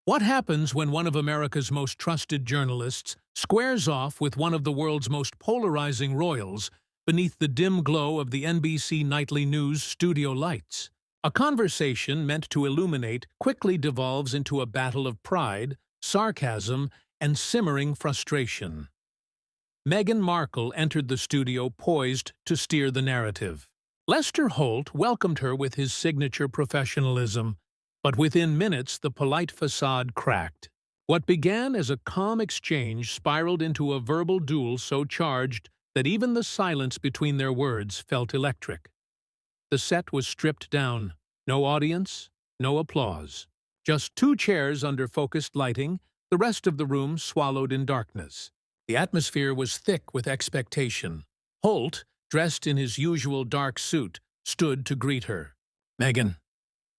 What happens when one of America's most trusted journalists squares off with one of the world's most polarizing royals beneath the dim glow of the NBC nightly news studio lights? A conversation meant to illuminate quickly devolves into a battle of pride, sarcasm, and simmering frustration. Meghan Markle entered the studio poised to steer the narrative. Lester Holt welcomed her with his signature professionalism, but within minutes the polite facade cracked. What began as a calm exchange spiraled into a verbal duel so charged that even the silence between their words felt electric. The set was stripped down. No audience, no applause. Just two chairs under focused lighting, the rest of the room swallowed in darkness. The atmosphere was thick with expectation. Holt, dressed in his usual dark suit, stood to greet her. "Meghan,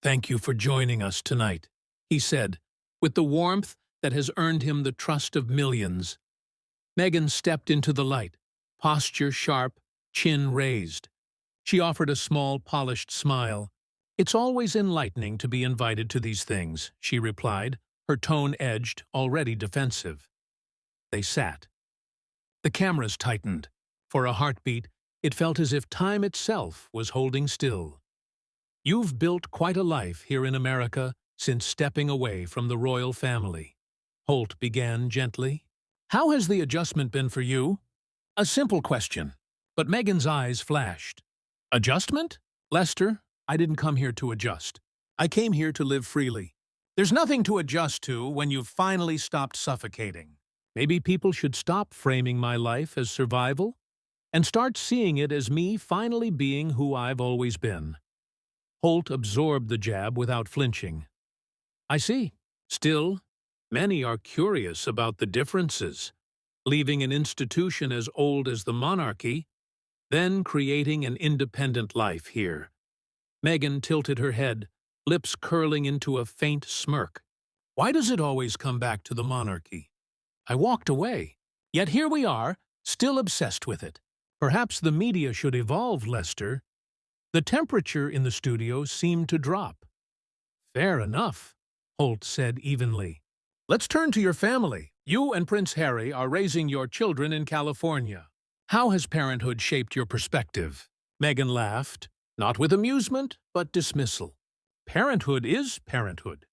thank you for joining us tonight," he said, with the warmth that has earned him the trust of millions. Meghan stepped into the light, posture sharp, chin raised. She offered a small, polished smile. "It's always enlightening to be invited to these things," she replied, her tone edged, already defensive. They sat. The cameras tightened. For a heartbeat, it felt as if time itself was holding still. "You've built quite a life here in America since stepping away from the royal family," Holt began gently. "How has the adjustment been for you?" A simple question, but Meghan's eyes flashed. "Adjustment? Lester, I didn't come here to adjust. I came here to live freely. There's nothing to adjust to when you've finally stopped suffocating. Maybe people should stop framing my life as survival and start seeing it as me finally being who I've always been." Holt absorbed the jab without flinching. "I see. Still, many are curious about the differences. Leaving an institution as old as the monarchy, then creating an independent life here." Meghan tilted her head, lips curling into a faint smirk. "Why does it always come back to the monarchy? I walked away. Yet here we are, still obsessed with it. Perhaps the media should evolve, Lester." The temperature in the studio seemed to drop. "Fair enough," Holt said evenly. "Let's turn to your family. You and Prince Harry are raising your children in California. How has parenthood shaped your perspective?" Meghan laughed, not with amusement, but dismissal. "Parenthood is parenthood.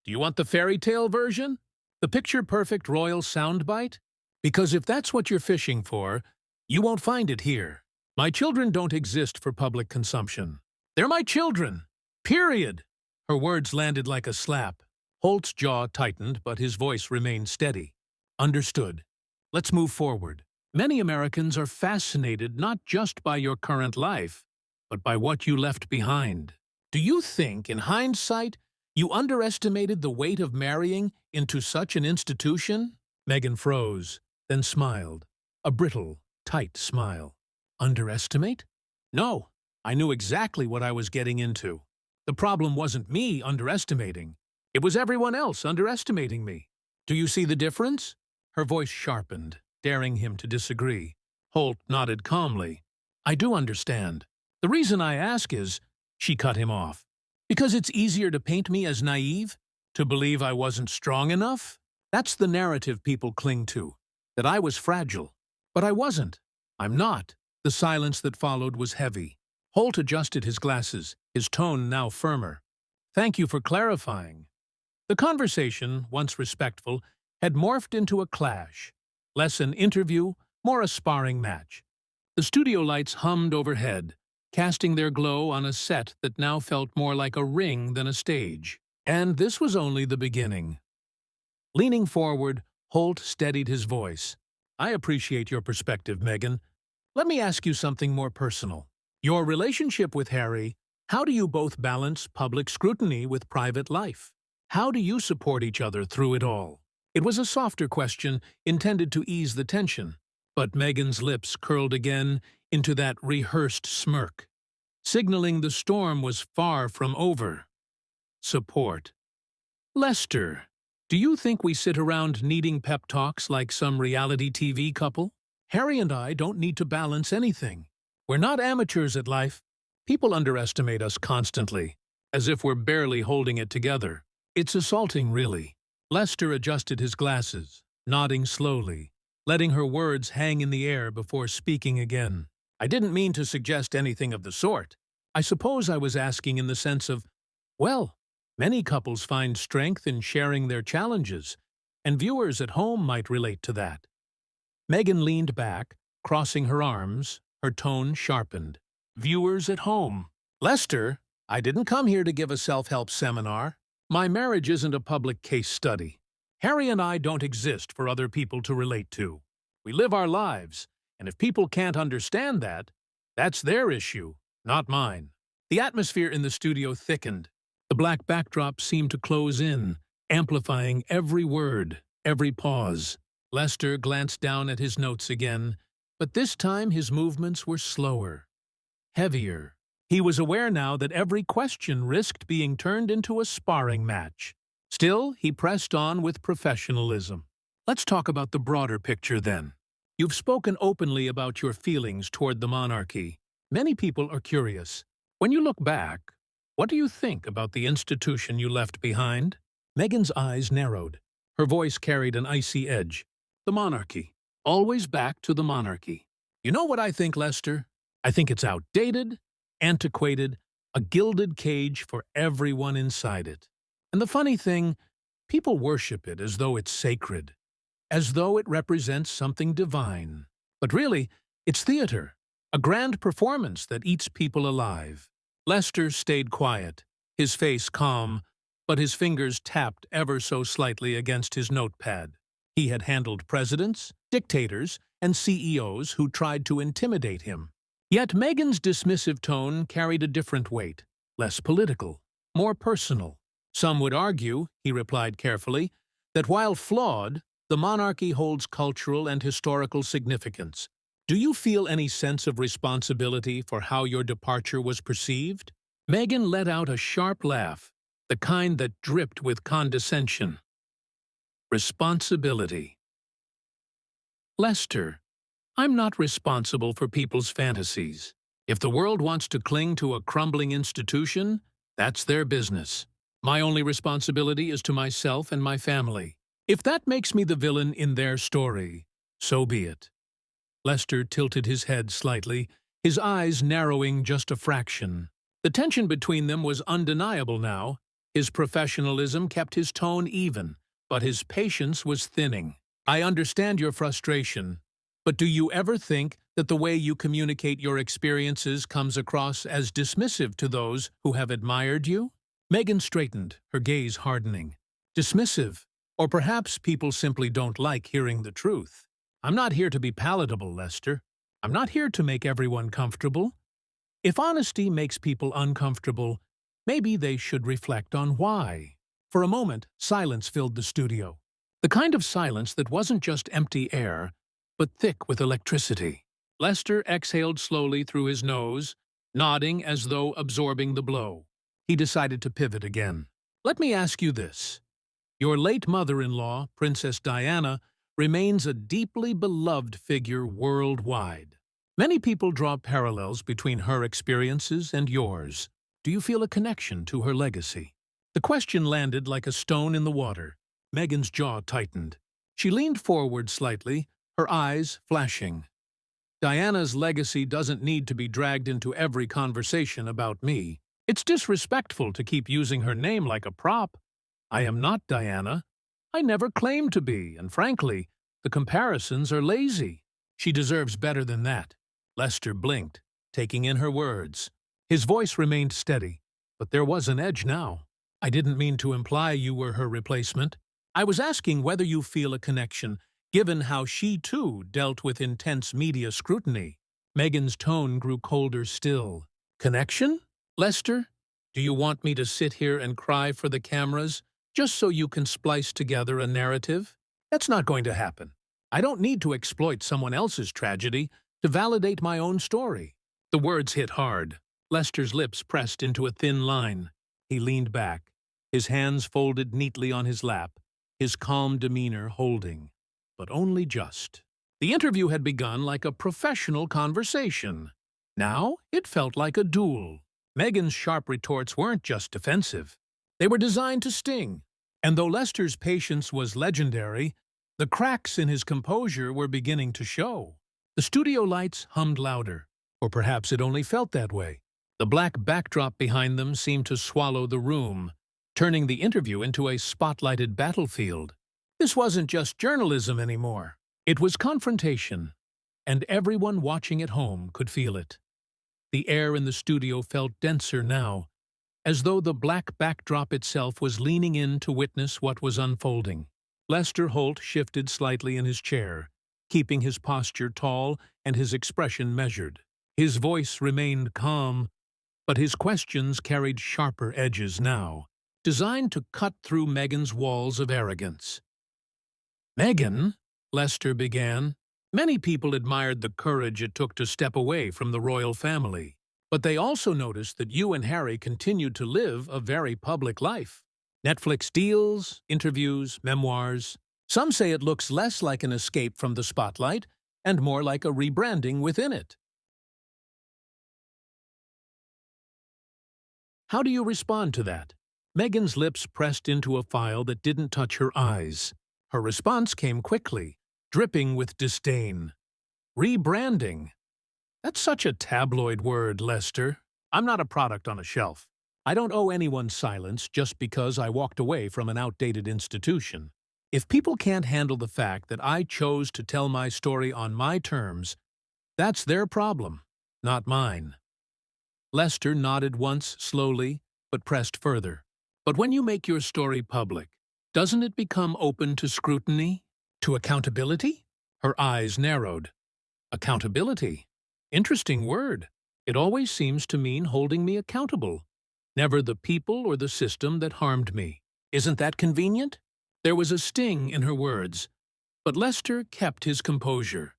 Do you want the fairy tale version? The picture-perfect royal soundbite? Because if that's what you're fishing for, you won't find it here. My children don't exist for public consumption. They're my children. Period." Her words landed like a slap. Holt's jaw tightened, but his voice remained steady. "Understood. Let's move forward. Many Americans are fascinated not just by your current life, but by what you left behind. Do you think, in hindsight, you underestimated the weight of marrying into such an institution?" Meghan froze, then smiled. A brittle, tight smile. "Underestimate? No, I knew exactly what I was getting into. The problem wasn't me underestimating. It was everyone else underestimating me. Do you see the difference?" Her voice sharpened, daring him to disagree. Holt nodded calmly. "I do understand. The reason I ask is," she cut him off, "because it's easier to paint me as naive, to believe I wasn't strong enough. That's the narrative people cling to, that I was fragile. But I wasn't. I'm not." The silence that followed was heavy. Holt adjusted his glasses, his tone now firmer. "Thank you for clarifying." The conversation, once respectful, had morphed into a clash. Less an interview, more a sparring match. The studio lights hummed overhead, casting their glow on a set that now felt more like a ring than a stage. And this was only the beginning. Leaning forward, Holt steadied his voice. "I appreciate your perspective, Meghan. Let me ask you something more personal. Your relationship with Harry, how do you both balance public scrutiny with private life? How do you support each other through it all?" It was a softer question, intended to ease the tension, but Meghan's lips curled again into that rehearsed smirk, signaling the storm was far from over. Support. "Lester, do you think we sit around needing pep talks like some reality TV couple? Harry and I don't need to balance anything. We're not amateurs at life. People underestimate us constantly, as if we're barely holding it together. It's assaulting, really." Lester adjusted his glasses, nodding slowly, letting her words hang in the air before speaking again. I didn't mean to suggest anything of the sort. I suppose I was asking in the sense of, well, many couples find strength in sharing their challenges, and viewers at home might relate to that. Meghan leaned back, crossing her arms, her tone sharpened. Viewers at home. Lester, I didn't come here to give a self-help seminar. My marriage isn't a public case study. Harry and I don't exist for other people to relate to. We live our lives, and if people can't understand that, that's their issue, not mine. The atmosphere in the studio thickened. The black backdrop seemed to close in, amplifying every word, every pause. Lester glanced down at his notes again, but this time his movements were slower, heavier. He was aware now that every question risked being turned into a sparring match. Still, he pressed on with professionalism. Let's talk about the broader picture then. You've spoken openly about your feelings toward the monarchy. Many people are curious. When you look back, what do you think about the institution you left behind? Meghan's eyes narrowed. Her voice carried an icy edge. The monarchy. Always back to the monarchy. You know what I think, Lester? I think it's outdated, antiquated, a gilded cage for everyone inside it. And the funny thing, people worship it as though it's sacred, as though it represents something divine. But really, it's theater, a grand performance that eats people alive. Lester stayed quiet, his face calm, but his fingers tapped ever so slightly against his notepad. He had handled presidents, dictators, and CEOs who tried to intimidate him. Yet Meghan's dismissive tone carried a different weight, less political, more personal. Some would argue, he replied carefully, that while flawed, the monarchy holds cultural and historical significance. Do you feel any sense of responsibility for how your departure was perceived? Meghan let out a sharp laugh, the kind that dripped with condescension. Responsibility. Lester, I'm not responsible for people's fantasies. If the world wants to cling to a crumbling institution, that's their business. My only responsibility is to myself and my family. If that makes me the villain in their story, so be it. Lester tilted his head slightly, his eyes narrowing just a fraction. The tension between them was undeniable now. His professionalism kept his tone even, but his patience was thinning. I understand your frustration, but do you ever think that the way you communicate your experiences comes across as dismissive to those who have admired you? Meghan straightened, her gaze hardening. Dismissive? Or perhaps people simply don't like hearing the truth. I'm not here to be palatable, Lester. I'm not here to make everyone comfortable. If honesty makes people uncomfortable, maybe they should reflect on why. For a moment, silence filled the studio. The kind of silence that wasn't just empty air, but thick with electricity. Lester exhaled slowly through his nose, nodding as though absorbing the blow. He decided to pivot again. Let me ask you this. Your late mother-in-law, Princess Diana, remains a deeply beloved figure worldwide. Many people draw parallels between her experiences and yours. Do you feel a connection to her legacy? The question landed like a stone in the water. Meghan's jaw tightened. She leaned forward slightly, her eyes flashing. Diana's legacy doesn't need to be dragged into every conversation about me. It's disrespectful to keep using her name like a prop. I am not Diana. I never claimed to be, and frankly, the comparisons are lazy. She deserves better than that. Lester blinked, taking in her words. His voice remained steady, but there was an edge now. I didn't mean to imply you were her replacement. I was asking whether you feel a connection, given how she too dealt with intense media scrutiny. Meghan's tone grew colder still. Connection? Lester, do you want me to sit here and cry for the cameras, just so you can splice together a narrative? That's not going to happen. I don't need to exploit someone else's tragedy to validate my own story. The words hit hard. Lester's lips pressed into a thin line. He leaned back, his hands folded neatly on his lap, his calm demeanor holding, but only just. The interview had begun like a professional conversation. Now it felt like a duel. Meghan's sharp retorts weren't just defensive. They were designed to sting. And though Lester's patience was legendary, the cracks in his composure were beginning to show. The studio lights hummed louder, or perhaps it only felt that way. The black backdrop behind them seemed to swallow the room, turning the interview into a spotlighted battlefield. This wasn't just journalism anymore. It was confrontation, and everyone watching at home could feel it. The air in the studio felt denser now, as though the black backdrop itself was leaning in to witness what was unfolding. Lester Holt shifted slightly in his chair, keeping his posture tall and his expression measured. His voice remained calm, but his questions carried sharper edges now, designed to cut through Meghan's walls of arrogance. "Meghan," Lester began, "many people admired the courage it took to step away from the royal family. But they also noticed that you and Harry continued to live a very public life. Netflix deals, interviews, memoirs. Some say it looks less like an escape from the spotlight and more like a rebranding within it. How do you respond to that?" Meghan's lips pressed into a file that didn't touch her eyes. Her response came quickly, dripping with disdain. "Rebranding? That's such a tabloid word, Lester. I'm not a product on a shelf. I don't owe anyone silence just because I walked away from an outdated institution. If people can't handle the fact that I chose to tell my story on my terms, that's their problem, not mine." Lester nodded once slowly, but pressed further. "But when you make your story public, doesn't it become open to scrutiny? To accountability?" Her eyes narrowed. "Accountability? Interesting word. It always seems to mean holding me accountable. Never the people or the system that harmed me. Isn't that convenient?" There was a sting in her words, but Lester kept his composure.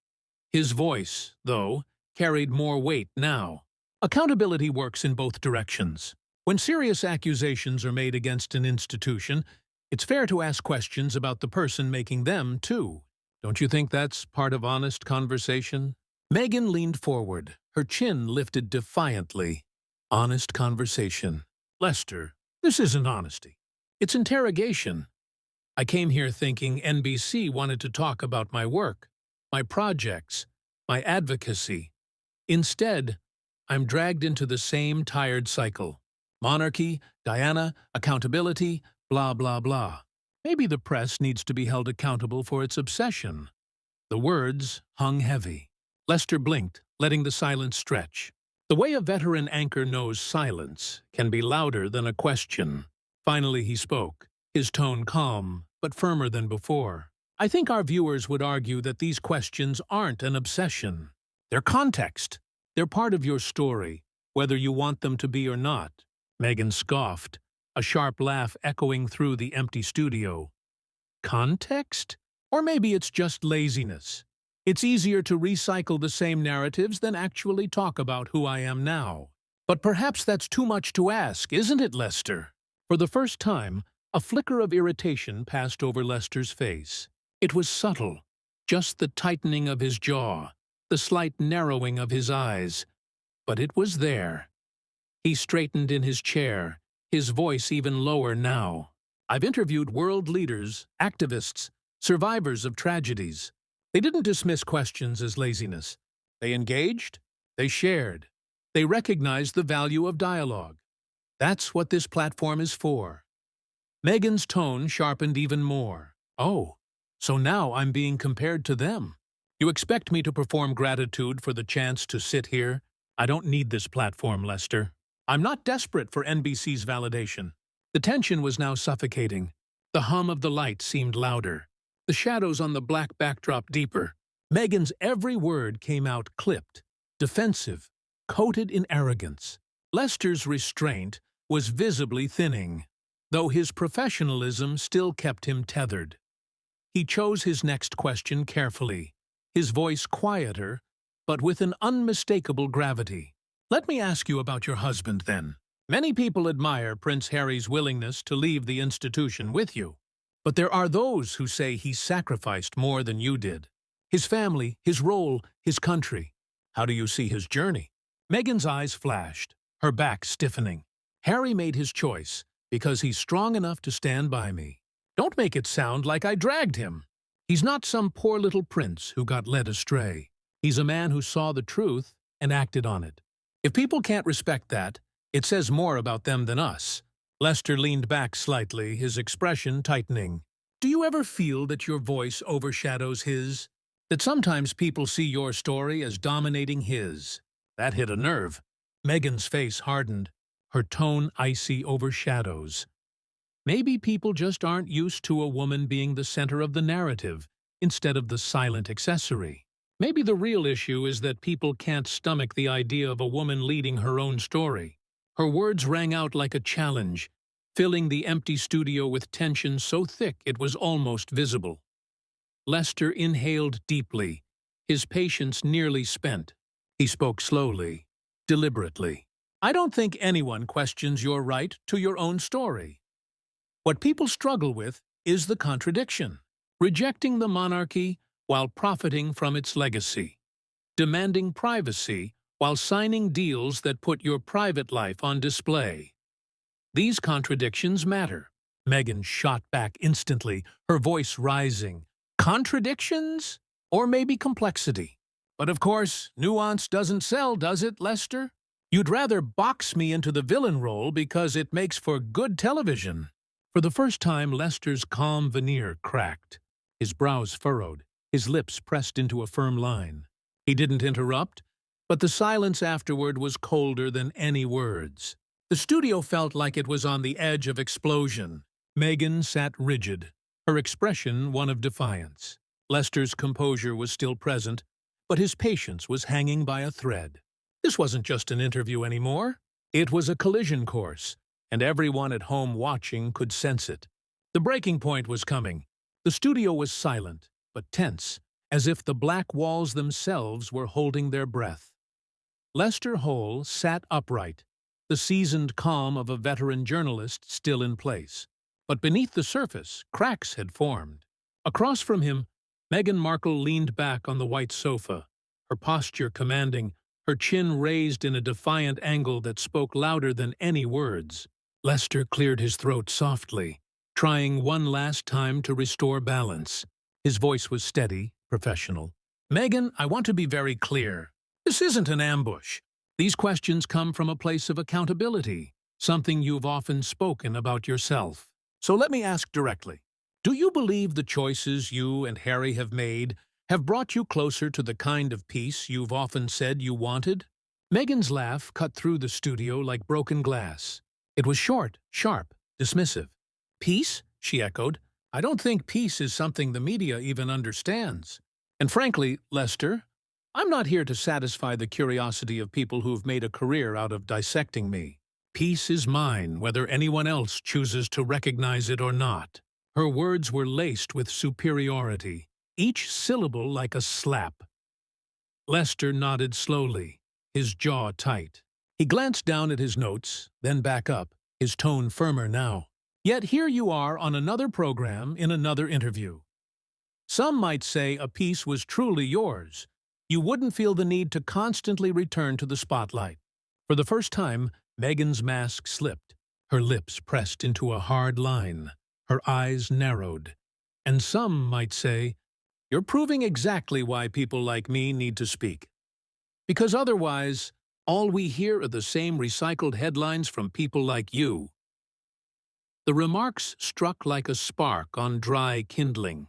His voice, though, carried more weight now. Accountability works in both directions. When serious accusations are made against an institution, it's fair to ask questions about the person making them, too. Don't you think that's part of honest conversation? Meghan leaned forward, her chin lifted defiantly. "Honest conversation. Lester, this isn't honesty. It's interrogation. I came here thinking NBC wanted to talk about my work, my projects, my advocacy. Instead, I'm dragged into the same tired cycle. Monarchy, Diana, accountability, blah, blah, blah. Maybe the press needs to be held accountable for its obsession." The words hung heavy. Lester blinked, letting the silence stretch. The way a veteran anchor knows silence can be louder than a question. Finally he spoke, his tone calm, but firmer than before. "I think our viewers would argue that these questions aren't an obsession. They're context. They're part of your story, whether you want them to be or not." Meghan scoffed, a sharp laugh echoing through the empty studio. "Context? Or maybe it's just laziness. It's easier to recycle the same narratives than actually talk about who I am now. But perhaps that's too much to ask, isn't it, Lester?" For the first time, a flicker of irritation passed over Lester's face. It was subtle, just the tightening of his jaw, the slight narrowing of his eyes. But it was there. He straightened in his chair, his voice even lower now. "I've interviewed world leaders, activists, survivors of tragedies. They didn't dismiss questions as laziness. They engaged, they shared, they recognized the value of dialogue. That's what this platform is for." Meghan's tone sharpened even more. "Oh, so now I'm being compared to them. You expect me to perform gratitude for the chance to sit here? I don't need this platform, Lester. I'm not desperate for NBC's validation." The tension was now suffocating. The hum of the light seemed louder, the shadows on the black backdrop deeper. Meghan's every word came out clipped, defensive, coated in arrogance. Lester's restraint was visibly thinning, though his professionalism still kept him tethered. He chose his next question carefully, his voice quieter, but with an unmistakable gravity. "Let me ask you about your husband, then. Many people admire Prince Harry's willingness to leave the institution with you. But there are those who say he sacrificed more than you did. His family, his role, his country. How do you see his journey?" Meghan's eyes flashed, her back stiffening. "Harry made his choice because he's strong enough to stand by me. Don't make it sound like I dragged him. He's not some poor little prince who got led astray. He's a man who saw the truth and acted on it. If people can't respect that, it says more about them than us. Lester leaned back slightly, his expression tightening. Do you ever feel that your voice overshadows his? That sometimes people see your story as dominating his? That hit a nerve. Meghan's face hardened, her tone icy over shadows. Maybe people just aren't used to a woman being the center of the narrative instead of the silent accessory. Maybe the real issue is that people can't stomach the idea of a woman leading her own story. Her words rang out like a challenge, filling the empty studio with tension so thick it was almost visible. Lester inhaled deeply, his patience nearly spent. He spoke slowly, deliberately. I don't think anyone questions your right to your own story. What people struggle with is the contradiction, rejecting the monarchy while profiting from its legacy, demanding privacy while signing deals that put your private life on display. These contradictions matter. Meghan shot back instantly, her voice rising. Contradictions? Or maybe complexity? But of course, nuance doesn't sell, does it, Lester? You'd rather box me into the villain role because it makes for good television. For the first time, Lester's calm veneer cracked. His brows furrowed, his lips pressed into a firm line. He didn't interrupt, but the silence afterward was colder than any words. The studio felt like it was on the edge of explosion. Meghan sat rigid, her expression one of defiance. Lester's composure was still present, but his patience was hanging by a thread. This wasn't just an interview anymore. It was a collision course, and everyone at home watching could sense it. The breaking point was coming. The studio was silent, but tense, as if the black walls themselves were holding their breath. Lester Holt sat upright, the seasoned calm of a veteran journalist still in place. But beneath the surface, cracks had formed. Across from him, Meghan Markle leaned back on the white sofa, her posture commanding, her chin raised in a defiant angle that spoke louder than any words. Lester cleared his throat softly, trying one last time to restore balance. His voice was steady, professional. Meghan, I want to be very clear. This isn't an ambush. These questions come from a place of accountability, something you've often spoken about yourself. So let me ask directly. Do you believe the choices you and Harry have made have brought you closer to the kind of peace you've often said you wanted? Meghan's laugh cut through the studio like broken glass. It was short, sharp, dismissive. Peace? She echoed. I don't think peace is something the media even understands. And frankly, Lester, I'm not here to satisfy the curiosity of people who've made a career out of dissecting me. Peace is mine, whether anyone else chooses to recognize it or not. Her words were laced with superiority, each syllable like a slap. Lester nodded slowly, his jaw tight. He glanced down at his notes, then back up, his tone firmer now. Yet here you are on another program in another interview. Some might say a piece was truly yours. You wouldn't feel the need to constantly return to the spotlight. For the first time, Meghan's mask slipped, her lips pressed into a hard line, her eyes narrowed. And some might say, you're proving exactly why people like me need to speak. Because otherwise, all we hear are the same recycled headlines from people like you. The remarks struck like a spark on dry kindling.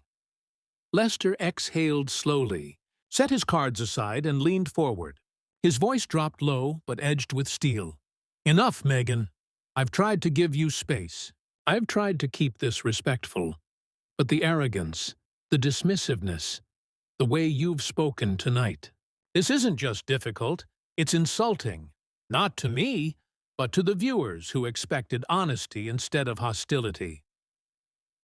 Lester exhaled slowly, set his cards aside and leaned forward. His voice dropped low but edged with steel. Enough, Meghan. I've tried to give you space. I've tried to keep this respectful. But the arrogance, the dismissiveness, the way you've spoken tonight. This isn't just difficult, it's insulting. Not to me, but to the viewers who expected honesty instead of hostility.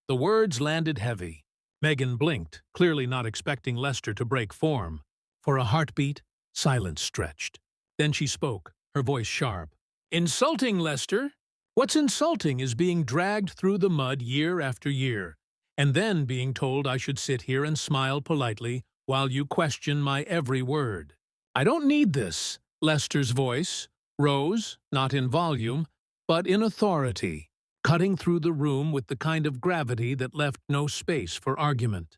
The words landed heavy. Meghan blinked, clearly not expecting Lester to break form. For a heartbeat, silence stretched. Then she spoke, her voice sharp. Insulting, Lester? What's insulting is being dragged through the mud year after year, and then being told I should sit here and smile politely while you question my every word. I don't need this. Lester's voice rose, not in volume, but in authority. cutting through the room with the kind of gravity that left no space for argument.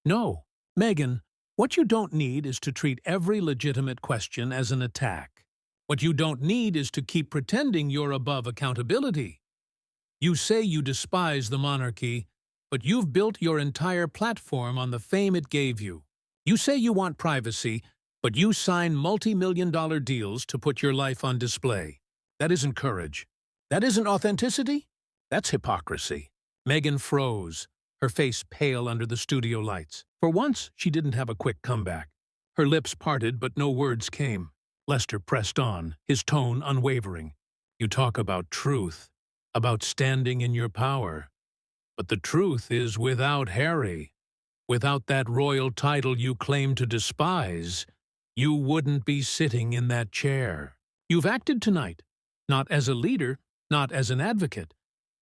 No, Meghan, what you don't need is to treat every legitimate question as an attack. What you don't need is to keep pretending you're above accountability. You say you despise the monarchy, but you've built your entire platform on the fame it gave you. You say you want privacy, but you sign multi-million-dollar deals to put your life on display. That isn't courage. That isn't authenticity. That's hypocrisy. Meghan froze, her face pale under the studio lights. For once, she didn't have a quick comeback. Her lips parted, but no words came. Lester pressed on, his tone unwavering. You talk about truth, about standing in your power. But the truth is, without Harry, without that royal title you claim to despise, you wouldn't be sitting in that chair. You've acted tonight, not as a leader, not as an advocate,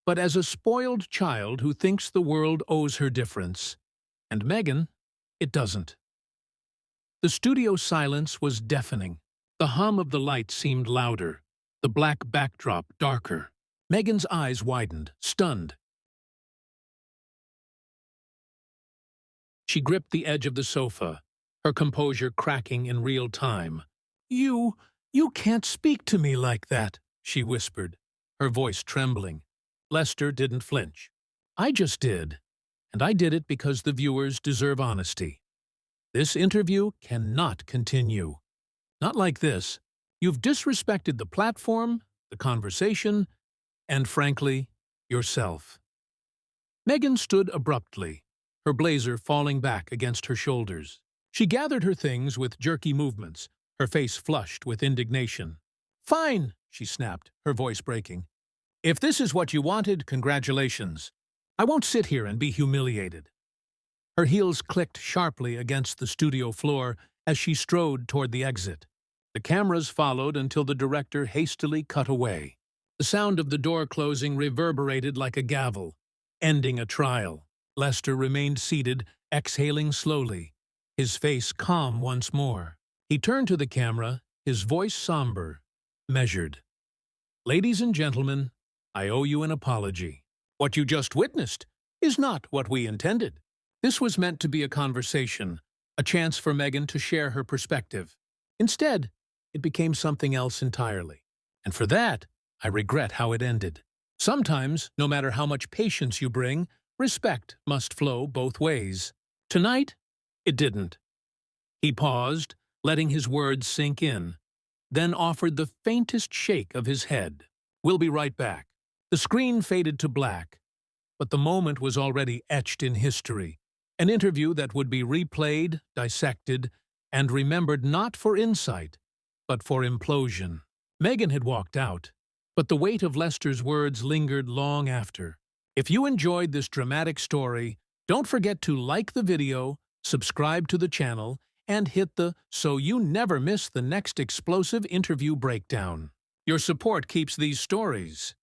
but as a spoiled child who thinks the world owes her difference. And Meghan, it doesn't. The studio silence was deafening. The hum of the lights seemed louder, the black backdrop darker. Meghan's eyes widened, stunned. She gripped the edge of the sofa, her composure cracking in real time. You can't speak to me like that," she whispered, her voice trembling. Lester didn't flinch. "I just did, and I did it because the viewers deserve honesty. This interview cannot continue. Not like this. You've disrespected the platform, the conversation, and, frankly, yourself." Meghan stood abruptly, her blazer falling back against her shoulders. She gathered her things with jerky movements, her face flushed with indignation. "Fine," she snapped, her voice breaking. "If this is what you wanted, congratulations. I won't sit here and be humiliated." Her heels clicked sharply against the studio floor as she strode toward the exit. The cameras followed until the director hastily cut away. The sound of the door closing reverberated like a gavel, ending a trial. Lester remained seated, exhaling slowly, his face calm once more. He turned to the camera, his voice somber, measured. "Ladies and gentlemen, I owe you an apology. What you just witnessed is not what we intended. This was meant to be a conversation, a chance for Meghan to share her perspective. Instead, it became something else entirely. And for that, I regret how it ended. Sometimes, no matter how much patience you bring, respect must flow both ways. Tonight, it didn't." He paused, letting his words sink in, then offered the faintest shake of his head. "We'll be right back." The screen faded to black, but the moment was already etched in history, an interview that would be replayed, dissected, and remembered not for insight, but for implosion. Meghan had walked out, but the weight of Lester's words lingered long after. If you enjoyed this dramatic story, don't forget to like the video, subscribe to the channel, and hit the so you never miss the next explosive interview breakdown. Your support keeps these stories